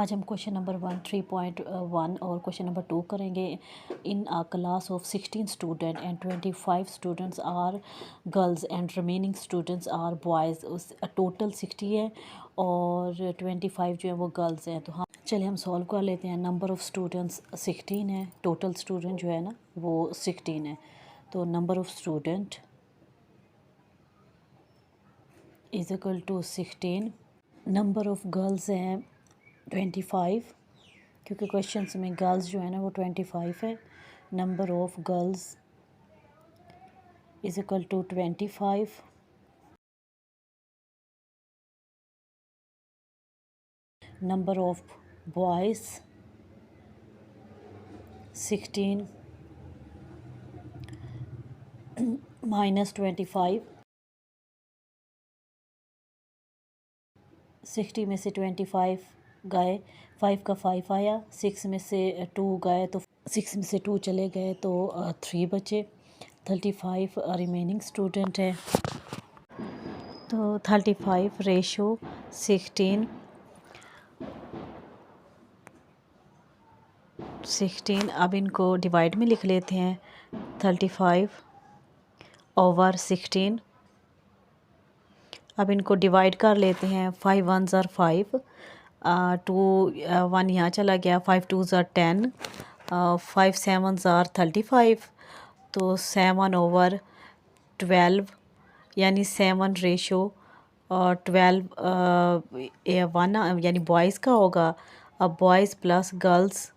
आज हम question number 3.1 और क्वेश्चन नंबर 2 करेंगे। In a class of 16 student and 25 students are girls and remaining students are boys. उस total 60 है और 25 जो है वो गर्ल्स हैं। तो हम सॉल्व कर लेते हैं। नंबर ऑफ़ स्टूडेंट्स 16 है, टोटल स्टूडेंट जो है ना वो 16 है। तो number of student is equal to 16। Number of girls हैं 25, क्योंकि क्वेश्चंस में गर्ल्स जो है ना वो 25 है। Number of girls is equal to 25। Number of boys 16 minus 25। 60 में से 25 गए, 5 का 5 आया, 6 में से 2 गए तो 6 में से 2 चले गए तो 3 बचे। 35 रिमेनिंग स्टूडेंट है। तो 35 रेशो 16 अब इनको डिवाइड में लिख लेते हैं। 35 ओवर 16। अब इनको डिवाइड कर लेते हैं। 5 1 ज़ार 5, 2 1 यहाँ चला गया, 5 2 ज़ार 10, 5 7 ज़ार 35। तो 7 ओवर 12 यानी 7 रेशो और 12 1 यानी बॉयज़ का होगा। अब बॉयज़ प्लस गर्ल्स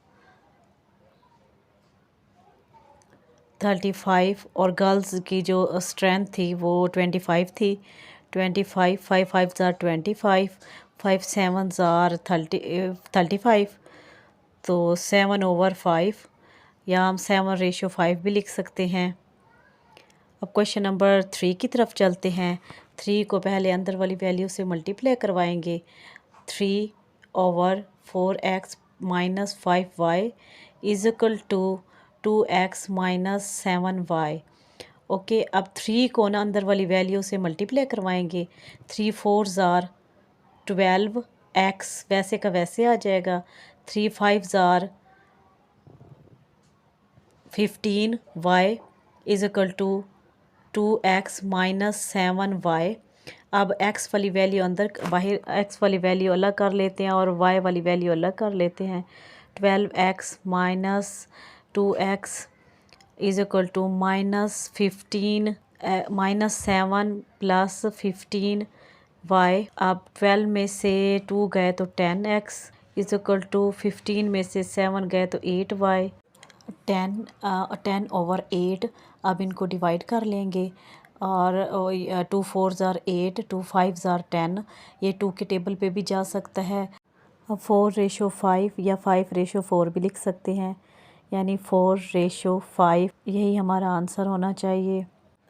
35 और गर्ल्स की जो स्ट्रेंथ थी वो 25 थी। 25 5 5 ज़ार 25, 5 7 ज़ार 35। तो 7 ओवर 5 या हम 7 रेशो 5 भी लिख सकते हैं। अब क्वेश्चन नंबर 3 की तरफ चलते हैं। 3 को पहले अंदर वाली वैल्यू से मल्टीप्लाई करवाएंगे। 3 over 4x minus 5y is equal to 2x minus 7y। Okay, अब 3 को ना अंदर वाली वैल्यू से मल्टीप्लाई करवाएंगे। 3 4 ज़ार 12x वैसे का वैसे आ जाएगा। 3 5 ज़ार 15y is equal to 2x minus 7y। अब x वाली वैल्यू अंदर बाहर x वाली वैल्यू अलग कर लेते हैं और y वाली वैल्यू अलग कर लेते हैं। 12x minus 2x is equal to minus 15 minus 7 plus 15y। अब 12 में से 2 गए तो 10x इज़ इक्वल टू 15 में से 7 गए तो 8y। 10 ओवर 8। अब इनको डिवाइड कर लेंगे और 2 4 ज़ार 8, 2 5 ज़ार 10। ये 2 के टेबल पे भी जा सकता है। अब 4 रेशो 5 या 5 रेशो 4 भी लिख सकते हैं, यानी 4 रेशो 5 यही हमारा आंसर होना चाहिए।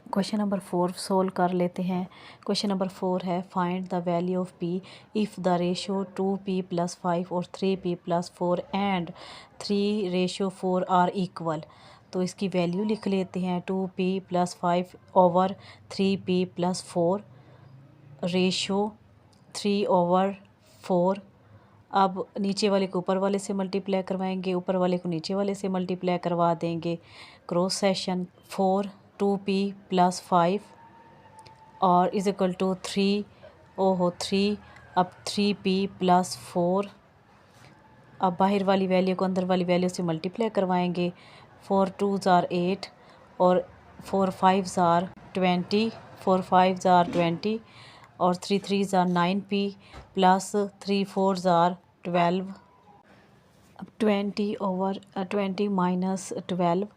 क्वेश्चन नंबर 4 सोल्व कर लेते हैं। क्वेश्चन नंबर 4 है find the value of p if the ratio 2p plus 5 और 3p plus 4 and 3 ratio 4 are equal. तो इसकी वैल्यू लिख लेते हैं। 2p plus 5 over 3p plus 4 ratio 3 over 4। अब नीचे वाले को ऊपर वाले से मल्टीप्लाई करवाएंगे, ऊपर वाले को नीचे वाले से मल्टीप्लाई करवा देंगे। क्रॉस सेक्शन 4 2p प्लस 5 और इज़ इक्वल टू 3 3। अब 3p प्लस 4। अब बाहर वाली वैल्यू को अंदर वाली वैल्यू से मल्टीप्लाई करवाएंगे। 4 2 ज़ार 8 और 4 5 ज़ार 20, 4 5 ज़ार 20 और 3 3 ज़ार 9p प्लस 3 4 ज़ार 12। अब 20 ओवर 20 माइनस 12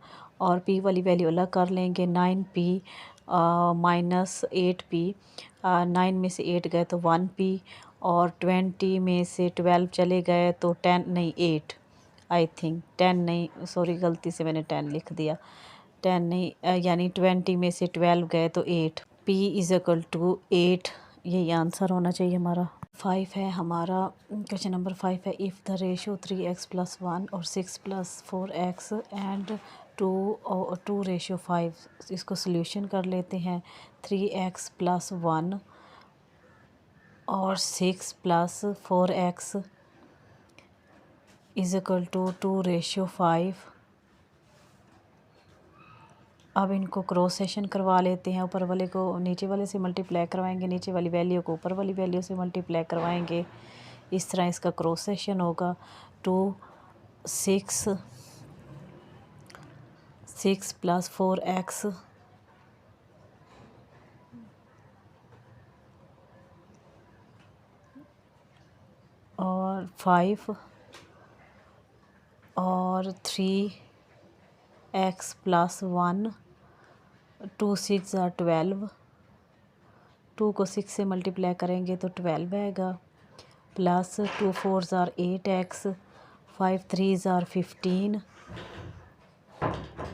और p वाली वैल्यू अलग कर लेंगे। 9p माइनस 8p, 9 में से 8 गए तो 1p और 20 में से 12 चले गए तो 10 नहीं 8 आई थिंक 10 नहीं, सॉरी गलती से मैंने 10 लिख दिया। 10 नहीं, यानी 20 में से 12 गए तो 8। p इज़ इक्वल टू 8 यही आंसर होना चाहिए हमारा। 5 है हमारा। क्वेश्चन नंबर 5 है if the ratio 3x plus 1 और 6 प्लस 4x एंड 2 रेशो 5। इसको सोल्यूशन कर लेते हैं। 3x प्लस 1 और 6 plus 4x is equal to 2:5। अब इनको क्रॉस सेक्शन करवा लेते हैं। ऊपर वाले को नीचे वाले से मल्टीप्लाई करवाएंगे, नीचे वाली वैल्यू को ऊपर वाली वैल्यू से मल्टीप्लाई करवाएंगे। इस तरह इसका क्रॉस सेक्शन होगा। 6 + 4x और 5 और 3x + 1। 2 × 6 = 12। 2 को 6 से मल्टीप्लाई करेंगे तो 12 आएगा। Plus 2 × 4 = 8x। 5 × 3 = 15।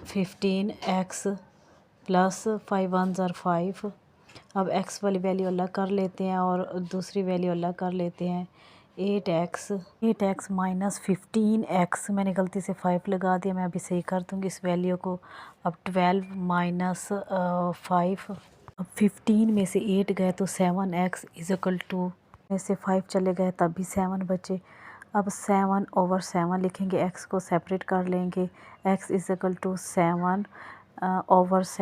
15x plus 5 × 1 = 5। अब x वाली वैल्यू अलग कर लेते हैं और दूसरी वैल्यू अलग कर लेते हैं। 8x - 15x, मैंने गलती से 5 लगा दिया, मैं अभी सही कर दूँगी इस वैल्यू को। अब 12 - 5। अब 15 में से 8 गए तो 7x = 2 में से 5 चले गए तब भी 7 बचे। अब 7/7 लिखेंगे, x को सेपरेट कर लेंगे। x = 7/7। 7 ×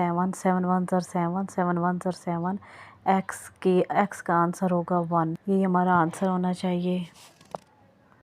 1 = 7, 7 × 1 = 7। x का आंसर होगा 1। ये हमारा आंसर होना चाहिए।